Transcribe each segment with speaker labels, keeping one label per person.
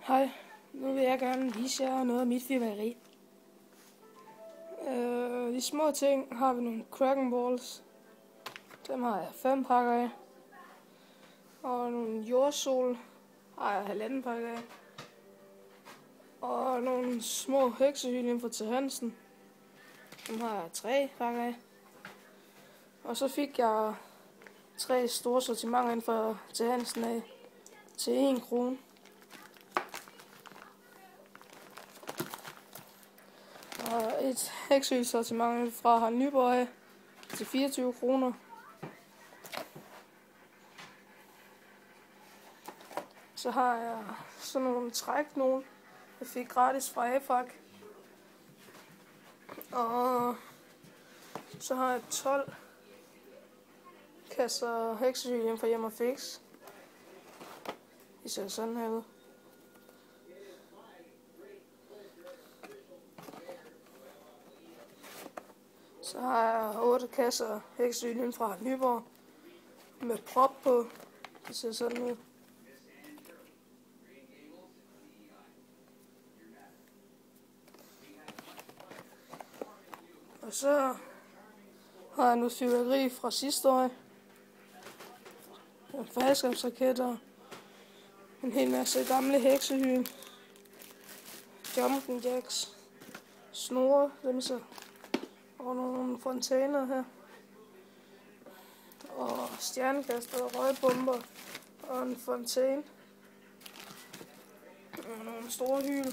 Speaker 1: Hej, nu vil jeg gerne vise jer noget af mit fyrværkeri. De små ting har vi nogle Kraken Balls. Dem har jeg 5 pakker af. Og nogle jordsol har jeg 1,5 pakke af. Og nogle små heksehylien fra Til Hansen. Dem har jeg 3 pakker af. Og så fik jeg 3 store sortimenter inden for Til Hansen af til 1 krone. Og et heksehylsortiment fra Harald Nyborg til 24 kroner. Så har jeg sådan nogle træknogen, jeg fik gratis fra AFAC. Og så har jeg 12 kasser heksehylien fra Hjem & Fix. De ser sådan her ud. Så har jeg 8 kasser heksehylien fra Nyborg med prop på. Det ser sådan ud. Og så har jeg noget fyrværkeri fra sidste år. Faldskærmsraketter. En hel masse gamle heksehyl. Jumping jacks. Snore, lemser. Og nogle fontæner her. Og stjernekaster og røgbomber. Og en fontæne. Og nogle store hyl.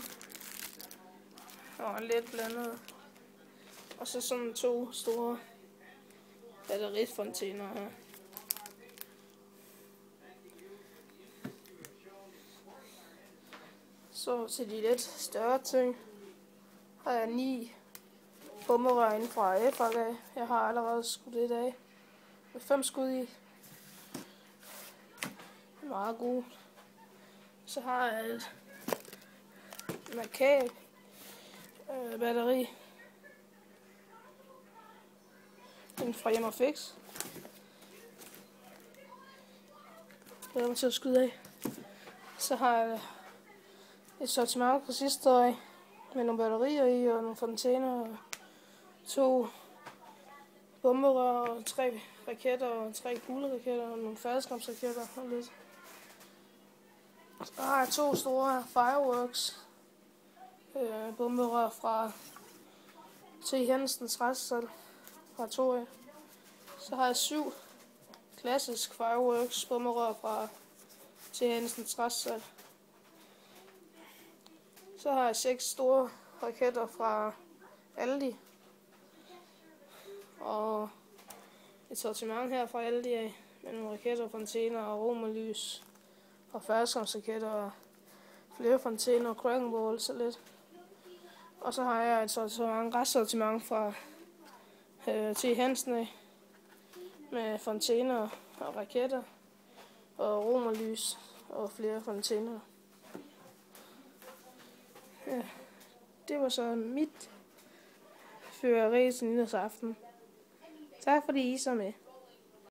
Speaker 1: Og lidt blandet. Og så sådan 2 store batterifontæner her. Så til de lidt større ting har jeg 9 bomberør inden fra AFAC af. Jeg har allerede skudt et af. Med 5 skud i. Meget god. Så har jeg et Macabre batteri. Den fra Hjem & Fix. Det er til at skyde af. Så har jeg et sortiment fra sidste år med nogle batterier i og nogle fontæner og 2 bomberør og 3 raketter og 3 kugleraketter og nogle faldskærmsraketter og lidt. Så har jeg 2 store Fireworks bomberør fra Til Hansens restsal fra 2 af. Så har jeg 7 klassisk Fireworks bomberør fra Til Hansens restsal. Så har jeg 6 store raketter fra Aldi. Og et sortiment her fra Aldi af med nogle raketter, fontæner og romerlys og faldskærmsraketter og flere fontæner og Kraken Balls og lidt. Og så har jeg et restsortiment fra Til Hansen af med fontæner og raketter og romerlys og flere fontæner. Ja, det var så mit fyrværkeri til nytårsaften. Tak fordi I så med.